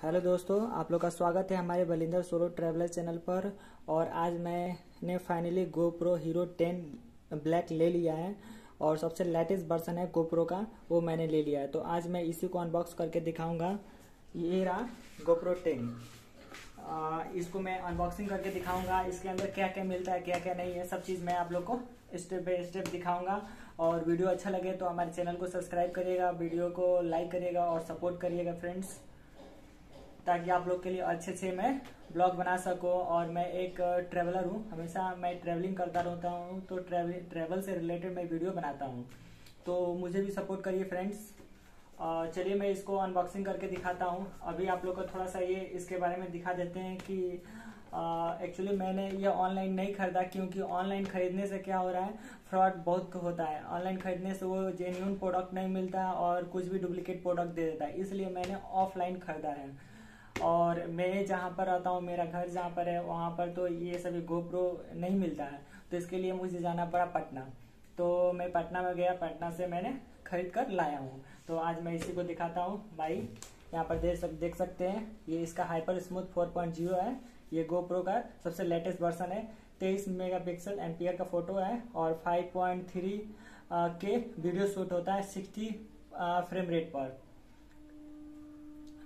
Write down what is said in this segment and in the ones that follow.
Hello दोस्तों, आप लोग का स्वागत है हमारे बलिंदर सोलो ट्रैवलर चैनल पर। और आज मैंने फाइनली GoPro Hero 10 ब्लैक ले लिया है और सबसे लेटेस्ट वर्जन है GoPro का, वो मैंने ले लिया है। तो आज मैं इसी को अनबॉक्स करके दिखाऊंगा। ये रहा GoPro 10। इसको मैं अनबॉक्सिंग करके दिखाऊंगा। इसके अंदर क्या क्या मिलता है, क्या क्या नहीं है, सब चीज़ मैं आप लोग को स्टेप बाय स्टेप दिखाऊंगा। और वीडियो अच्छा लगे तो हमारे चैनल को सब्सक्राइब करिएगा, वीडियो को लाइक करिएगा और सपोर्ट करिएगा फ्रेंड्स, ताकि आप लोग के लिए अच्छे से मैं ब्लॉग बना सकूं। और मैं एक ट्रैवलर हूं, हमेशा मैं ट्रैवलिंग करता रहता हूं, तो ट्रैवल से रिलेटेड मैं वीडियो बनाता हूं, तो मुझे भी सपोर्ट करिए फ्रेंड्स। चलिए मैं इसको अनबॉक्सिंग करके दिखाता हूं। अभी आप लोग को थोड़ा सा ये इसके बारे में दिखा देते हैं कि एक्चुअली मैंने ये ऑनलाइन नहीं खरीदा, क्योंकि ऑनलाइन खरीदने से क्या हो रहा है, फ्रॉड बहुत होता है। ऑनलाइन खरीदने से वो जेन्युइन प्रोडक्ट नहीं मिलता और कुछ भी डुप्लीकेट प्रोडक्ट दे देता है, इसलिए मैंने ऑफलाइन खरीदा है। और मैं जहाँ पर रहता हूँ, मेरा घर जहाँ पर है, वहाँ पर तो ये सभी GoPro नहीं मिलता है, तो इसके लिए मुझे जाना पड़ा पटना। तो मैं पटना में गया, पटना से मैंने खरीद कर लाया हूँ। तो आज मैं इसी को दिखाता हूँ भाई। यहाँ पर देख सकते हैं, ये इसका हाइपर स्मूथ 4.0 है। ये GoPro का सबसे लेटेस्ट वर्जन है। 23 मेगापिक्सल एम्पियर का फोटो है और 5.3 के वीडियो शूट होता है 60 फ्रेम रेट पर।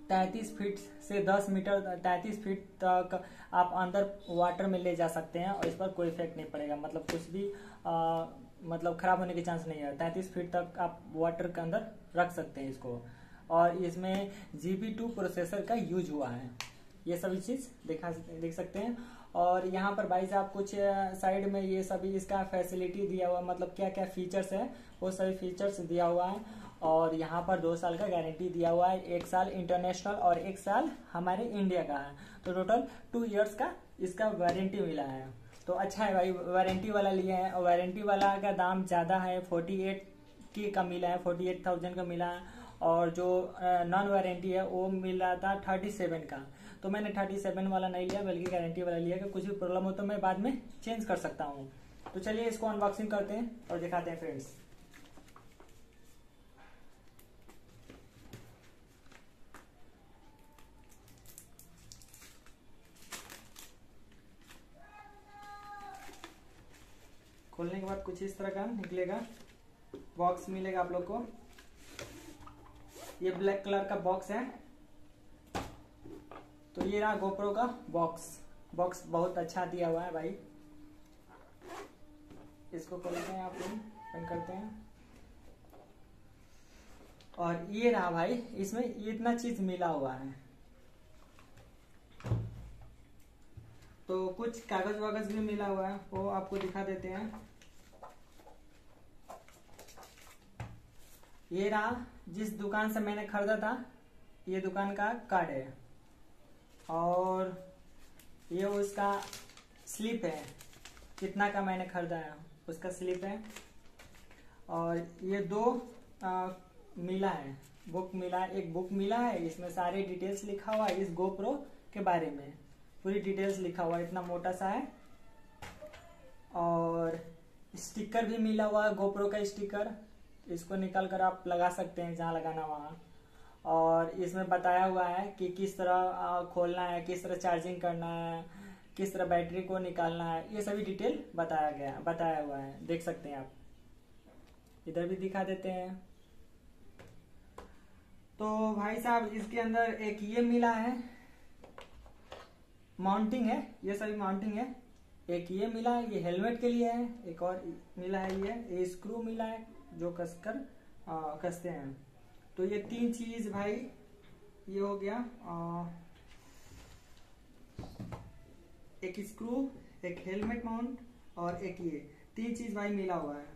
33 फीट से 10 मीटर 33 फीट तक आप अंदर वाटर में ले जा सकते हैं और इस पर कोई इफेक्ट नहीं पड़ेगा, मतलब कुछ भी मतलब खराब होने के चांस नहीं है। 33 फीट तक आप वाटर के अंदर रख सकते हैं इसको। और इसमें GB2 प्रोसेसर का यूज हुआ है, ये सभी चीज देख सकते हैं। और यहाँ पर भाई साहब कुछ साइड में ये सभी इसका फैसिलिटी दिया हुआ, मतलब क्या क्या फीचर्स है वो सभी फीचर्स दिया हुआ है। और यहाँ पर 2 साल का गारंटी दिया हुआ है, 1 साल इंटरनेशनल और 1 साल हमारे इंडिया का है, तो टोटल 2 इयर्स का इसका वारंटी मिला है। तो अच्छा है भाई, वारंटी वाला लिया है। और वारंटी वाला का दाम ज़्यादा है, 48 का मिला है, 48,000 का मिला है। और जो नॉन वारंटी है वो मिला था 37 का। तो मैंने 37 वाला नहीं लिया, बल्कि गारंटी वाला लिया कि कुछ भी प्रॉब्लम हो तो मैं बाद में चेंज कर सकता हूँ। तो चलिए इसको अनबॉक्सिंग करते हैं और दिखाते हैं फ्रेंड्स। खोलने के बाद कुछ इस तरह का निकलेगा, बॉक्स मिलेगा आप लोग को। ये ब्लैक कलर का बॉक्स है। तो ये रहा GoPro का बॉक्स बहुत अच्छा दिया हुआ है भाई। इसको खोलते हैं, आप लोग ओपन करते हैं। और ये रहा भाई, इसमें इतना चीज मिला हुआ है। तो कुछ कागज वागज भी मिला हुआ है, वो आपको दिखा देते हैं। ये रहा, जिस दुकान से मैंने खरीदा था, ये दुकान का कार्ड है। और ये उसका स्लिप है, कितना का मैंने खरीदा है उसका स्लिप है। और ये 2 मिला है, बुक मिला है, एक बुक मिला है, इसमें सारे डिटेल्स लिखा हुआ है इस GoPro के बारे में, पूरी डिटेल्स लिखा हुआ है, इतना मोटा सा है। और स्टिकर भी मिला हुआ है, GoPro का स्टिकर। इसको निकाल कर आप लगा सकते हैं जहाँ लगाना वहाँ। और इसमें बताया हुआ है कि किस तरह खोलना है, किस तरह चार्जिंग करना है, किस तरह बैटरी को निकालना है, ये सभी डिटेल बताया हुआ है, देख सकते हैं आप। इधर भी दिखा देते हैं। तो भाई साहब इसके अंदर एक ये मिला है, माउंटिंग है, ये सभी माउंटिंग है। एक ये मिला है, ये हेलमेट के लिए है। एक और मिला है, ये स्क्रू मिला है जो कसते हैं। तो ये 3 चीज भाई, ये हो गया। एक स्क्रू, एक हेलमेट माउंट और एक ये 3 चीज भाई मिला हुआ है।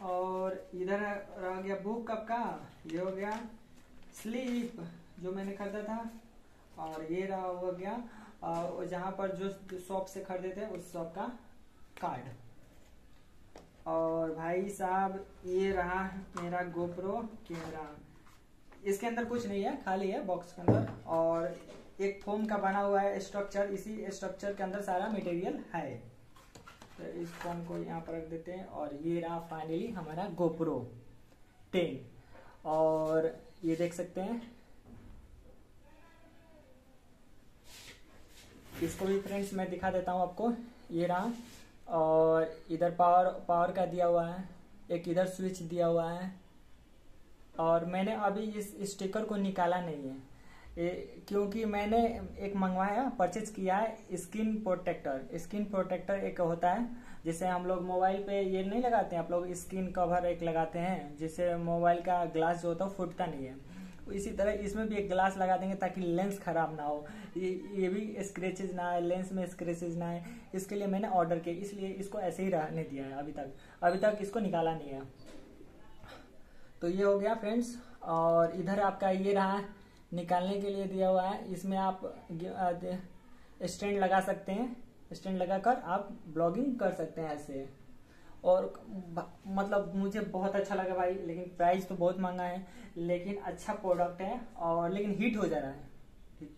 और इधर रह गया बुक कब का, ये हो गया स्लिप जो मैंने खरीदा था। और ये रहा हो गया जहां पर जो शॉप से खरीदे थे उस शॉप का कार्ड। और भाई साहब ये रहा मेरा GoPro कैमरा। इसके अंदर कुछ नहीं है, खाली है बॉक्स के अंदर। और एक फोम का बना हुआ है स्ट्रक्चर, इसी स्ट्रक्चर के अंदर सारा मटेरियल है। तो इस फोम को यहाँ पर रख देते हैं। और ये रहा फाइनली हमारा GoPro 10। और ये देख सकते हैं, इसको भी फ्रेंड्स मैं दिखा देता हूँ आपको। ये रहा, और इधर पावर का दिया हुआ है, एक इधर स्विच दिया हुआ है। और मैंने अभी इस स्टिकर को निकाला नहीं है क्योंकि मैंने एक मंगवाया, परचेज किया है स्क्रीन प्रोटेक्टर। स्क्रीन प्रोटेक्टर एक होता है जिसे हम लोग मोबाइल पे ये नहीं लगाते हैं, आप लोग स्क्रीन कवर एक लगाते हैं जिससे मोबाइल का ग्लास जो होता है फूटता नहीं है। इसी तरह इसमें भी एक ग्लास लगा देंगे ताकि लेंस खराब ना हो, ये भी स्क्रैचेज ना आए, लेंस में स्क्रैचेज ना आए। इसके लिए मैंने ऑर्डर किया, इसलिए इसको ऐसे ही रहने दिया है अभी तक इसको निकाला नहीं है। तो ये हो गया फ्रेंड्स। और इधर आपका ये रहा, निकालने के लिए दिया हुआ है। इसमें आप स्टैंड लगा सकते हैं, स्टैंड लगाकर आप ब्लॉगिंग कर सकते हैं ऐसे। और मतलब मुझे बहुत अच्छा लगा भाई, लेकिन प्राइस तो बहुत महंगा है, लेकिन अच्छा प्रोडक्ट है। और लेकिन हीट हो जा रहा है,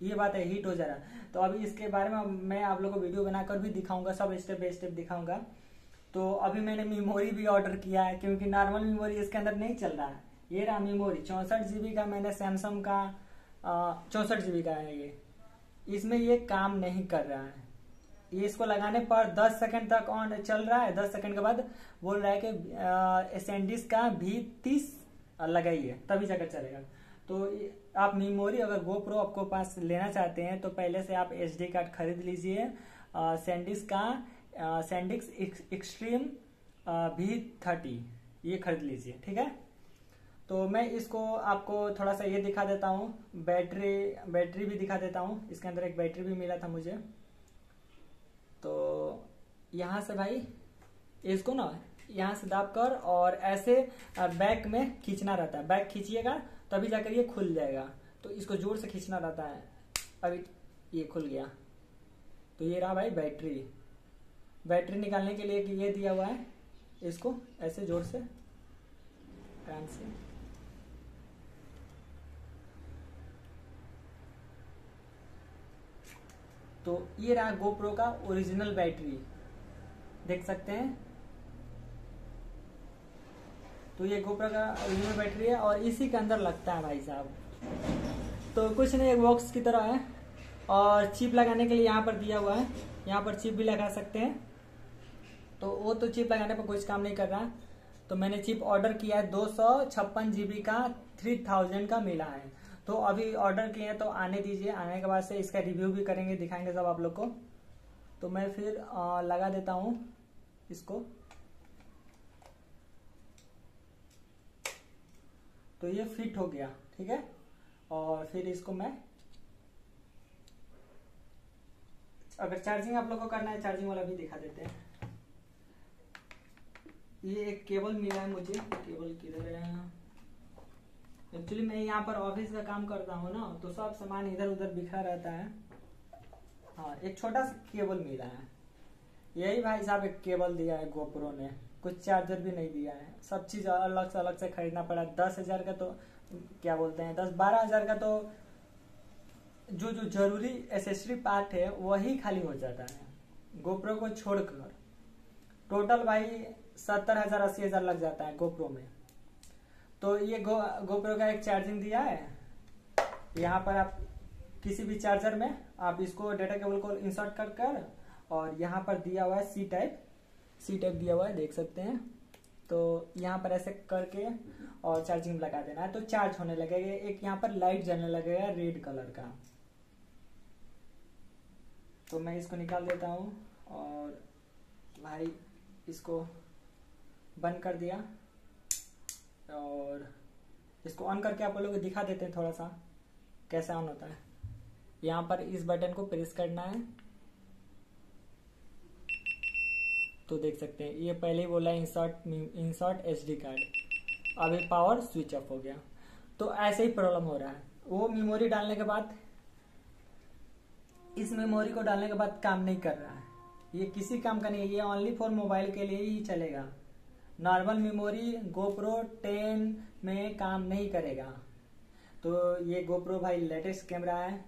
ये बात है, हीट हो जा रहा है। तो अभी इसके बारे में मैं आप लोगों को वीडियो बनाकर भी दिखाऊंगा, सब स्टेप बाय स्टेप दिखाऊंगा। तो अभी मैंने मेमोरी भी ऑर्डर किया है क्योंकि नॉर्मल मेमोरी इसके अंदर नहीं चल रहा है। ये रहा मेमोरी 64 GB का, मैंने सैमसंग का 64 GB का है ये। इसमें ये काम नहीं कर रहा है। ये इसको लगाने पर 10 सेकंड तक ऑन चल रहा है, 10 सेकंड के बाद बोल रहा है कि SanDisk का V30 लगाइए तभी जाकर चलेगा। तो आप मेमोरी अगर GoPro आपको पास लेना चाहते हैं तो पहले से आप SD कार्ड खरीद लीजिए SanDisk का, SanDisk एक्सट्रीम V30 ये खरीद लीजिए, ठीक है। तो मैं इसको आपको थोड़ा सा ये दिखा देता हूँ, बैटरी भी दिखा देता हूँ। इसके अंदर एक बैटरी भी मिला था मुझे। तो यहाँ से भाई इसको ना यहाँ से दाब कर और ऐसे बैक में खींचना रहता है, बैक खींचिएगा तभी जाकर ये खुल जाएगा। तो इसको जोर से खींचना रहता है। अभी ये खुल गया। तो ये रहा भाई बैटरी निकालने के लिए कि ये दिया हुआ है, इसको ऐसे जोर से कान से तो ये रहा GoPro का ओरिजिनल बैटरी, देख सकते हैं। तो ये GoPro का ओरिजिनल बैटरी है और इसी के अंदर लगता है भाई साहब। तो कुछ नहीं, एक बॉक्स की तरह है। और चिप लगाने के लिए यहाँ पर दिया हुआ है, यहाँ पर चिप भी लगा सकते हैं। तो वो तो चिप लगाने पर कुछ काम नहीं कर रहा। तो मैंने चिप ऑर्डर किया है 256 GB का, 3000 का मिला है। तो अभी ऑर्डर किए हैं तो आने दीजिए, आने के बाद से इसका रिव्यू भी करेंगे, दिखाएंगे सब आप लोग को। तो मैं फिर लगा देता हूँ इसको। तो ये फिट हो गया, ठीक है। और फिर इसको मैं अगर चार्जिंग आप लोग को करना है, चार्जिंग वाला भी दिखा देते हैं। ये एक केबल मिला है मुझे, केबल किधर है। एक्चुअली मैं यहाँ पर ऑफिस का काम करता हूँ ना, तो सब सामान इधर उधर बिखरा रहता है। हाँ, एक छोटा सा केबल मिला है, यही भाई साहब एक केबल दिया है GoPro ने, कुछ चार्जर भी नहीं दिया है। सब चीज अलग से खरीदना पड़ा। 10,000 का तो क्या बोलते हैं, 10-12 हजार का तो जो जरूरी एसेसरी पार्ट है वही खाली हो जाता है GoPro को छोड़कर। टोटल भाई 70,000 80,000 लग जाता है GoPro में। तो ये GoPro का एक चार्जिंग दिया है। यहाँ पर आप किसी भी चार्जर में आप इसको डेटा केबल को इंसर्ट कर और यहाँ पर दिया हुआ है सी टाइप दिया हुआ है, देख सकते हैं। तो यहाँ पर ऐसे करके और चार्जिंग लगा देना है तो चार्ज होने लगेगा। एक यहाँ पर लाइट जलने लगेगा रेड कलर का। तो मैं इसको निकाल देता हूँ और भाई इसको बंद कर दिया और इसको ऑन करके आप लोगों को दिखा देते हैं थोड़ा सा कैसे ऑन होता है। यहाँ पर इस बटन को प्रेस करना है तो देख सकते हैं ये पहले ही बोला इंसर्ट SD कार्ड। अभी पावर स्विच ऑफ हो गया। तो ऐसे ही प्रॉब्लम हो रहा है। वो मेमोरी डालने के बाद, इस मेमोरी को डालने के बाद काम नहीं कर रहा है। ये किसी काम का नहीं है, ये ओनली फॉर मोबाइल के लिए ही चलेगा। नॉर्मल मेमोरी GoPro 10 में काम नहीं करेगा। तो ये GoPro भाई लेटेस्ट कैमरा है।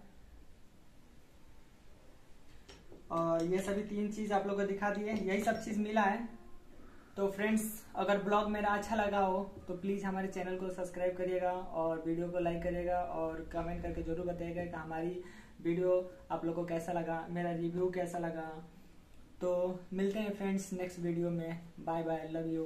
और ये सभी 3 चीज आप लोग को दिखा दिए, यही सब चीज मिला है। तो फ्रेंड्स, अगर ब्लॉग मेरा अच्छा लगा हो तो प्लीज़ हमारे चैनल को सब्सक्राइब करिएगा और वीडियो को लाइक करिएगा और कमेंट करके जरूर बताइएगा कि हमारी वीडियो आप लोग को कैसा लगा, मेरा रिव्यू कैसा लगा। तो मिलते हैं फ्रेंड्स नेक्स्ट वीडियो में। Bye bye, love you.